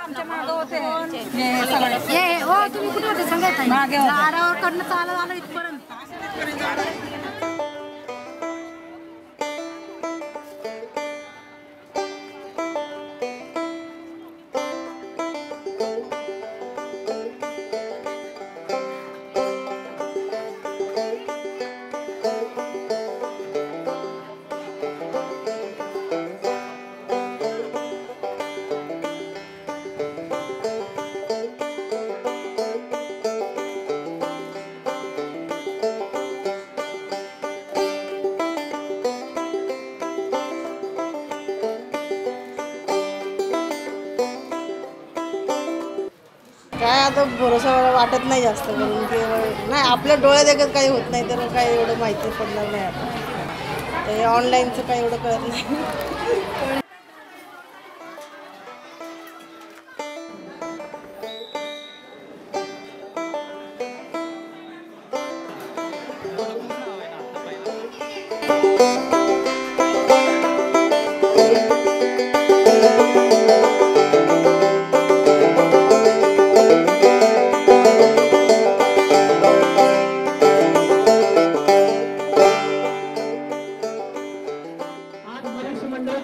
आमच्या मागे होते हे सगळे हे हो तुम्ही कुठे होते सांगायचं मागे होते आडावर कडनं चालत आलं इथपर्यंत काय आता भरोसा वाटत नाही जास्त करून की नाही आपल्या डोळ्यात देखत काही होत नाही तर काही एवढं माहिती पडणार नाही आता ते ऑनलाईनचं काही एवढं कळत नाही.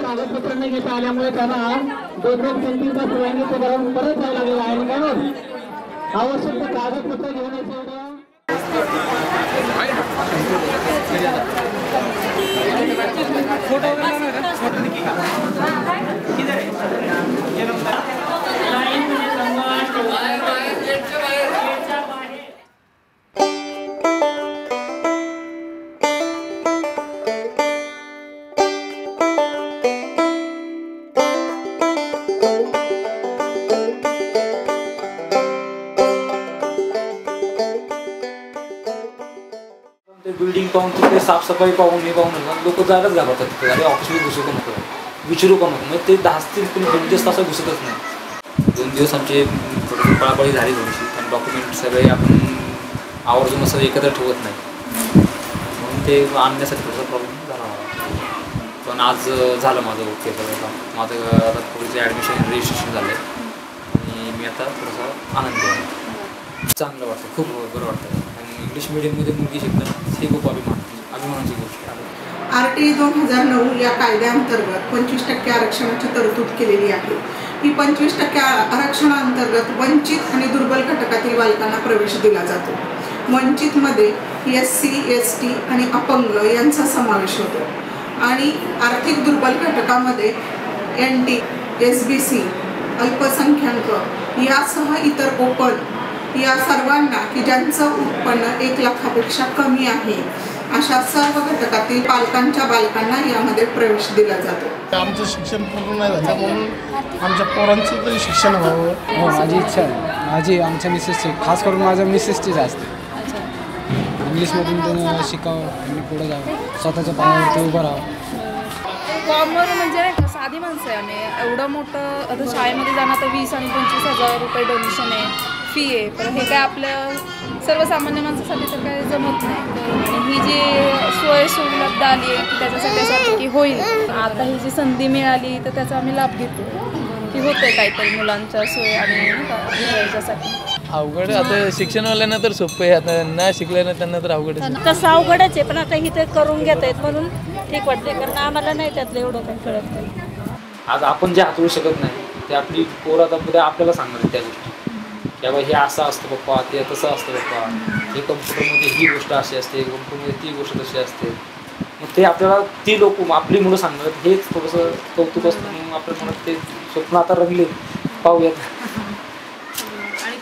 कागदपत्र न घेता आल्यामुळे त्यांना 2-2 सेंटीचा सोयाने ते भरून परत जायला लागलेला आहे. म्हणून आवश्यक ते कागदपत्र घेऊन यायचं. बिल्डिंग पाहून तिथे साफसफाई पाहून हे पाहून लोक जायलाच घाबरतात तिथे अरे ऑफिसमध्ये घुसू का नको विचारू का नको मग ते 10 ते 2 दिवस तास घुसतच नाही. 2 दिवस आमचे थोडीशी पळापळी झाली थोडीशी पण डॉक्युमेंट सगळे आपण आवर्जून असं एकत्र ठेवत नाही म्हणून ते आणण्यासाठी थोडासा प्रॉब्लेम झाला पण आज झालं माझं ओके सगळं माझं आता पुढचं ॲडमिशन रजिस्ट्रेशन झालं आणि मी आता थोडंसं आनंदी आहे. चांगलं वाटतं खूप बरं वाटतं आणि इंग्लिश मिडियममध्ये मुलगी शिकणं हे खूप अभिमानाची गोष्ट आहे. RTI 2009 या कायद्याअंतर्गत 25% आरक्षणाची तरतूद केलेली आहे. ही 25% आरक्षणाअंतर्गत वंचित आणि दुर्बल घटकातील बालकांना प्रवेश दिला जातो. वंचितमध्ये SC, ST आणि अपंग यांचा समावेश होतो आणि आर्थिक दुर्बल घटकामध्ये NT, SBC, अल्पसंख्याक यासह इतर ओपन या सर्वांना की ज्यांचं उत्पन्न 1 लाखापेक्षा कमी आहे अशा सर्व घटकातील पालकांच्या बालकांना यामध्ये प्रवेश दिला जातो. आमचं शिक्षण पूर्ण नाही झालं म्हणून आमच्या पोरांचं तरी शिक्षण व्हावं हो माझी इच्छा आहे. माझी आमच्या मिसेसची खास करून माझ्या मिसेसची जास्त इंग्लिशमधून त्यांना शिकावं आणि पुढे जावं स्वतःच्या पायावरती उभं राहावं. कॉमर म्हणजे साधी माणसं आहे आम्ही एवढं मोठं आता शाळेमध्ये जाणं तर 20 आणि 25,000 रुपये डोनेशन आहे फी आहे पण हे काय आपल्या सर्वसामान्य माणसासाठी तर काय जमत नाही आणि ही जी सोय सुविधा आली आहे की त्याच्यासाठी असं वाटतं की होईल आता ही जी संधी मिळाली तर त्याचा आम्ही लाभ घेतो की होते काहीतरी मुलांच्या सोय आणि याच्यासाठी. अवघड आता शिक्षणवाल्यांना तर सोपं आहे आता नाही शिकल्यानं त्यांना तर अवघडच तसं अवघडच आहे पण आता ही तर करून घेत आहेत म्हणून ठीक वाटते कारण आम्हाला नाही त्यातलं एवढं काही कळत नाही. आज आपण जे हाताळू शकत नाही ते आपली पोरं आता उद्या आपल्याला सांगणार त्या गोष्टी की बाबा हे असं असतं पप्पा ते तसं असतं पप्पा हे कम्प्युटरमध्ये ही गोष्ट अशी असते कम्प्युटरमध्ये ती गोष्ट तशी असते मग ते आपल्याला ती लोक आपली मुलं सांगणार हेच थोडंसं कौतुक असतं म्हणून आपल्या मनात ते स्वप्न आता रंगले पाहूयात. आणि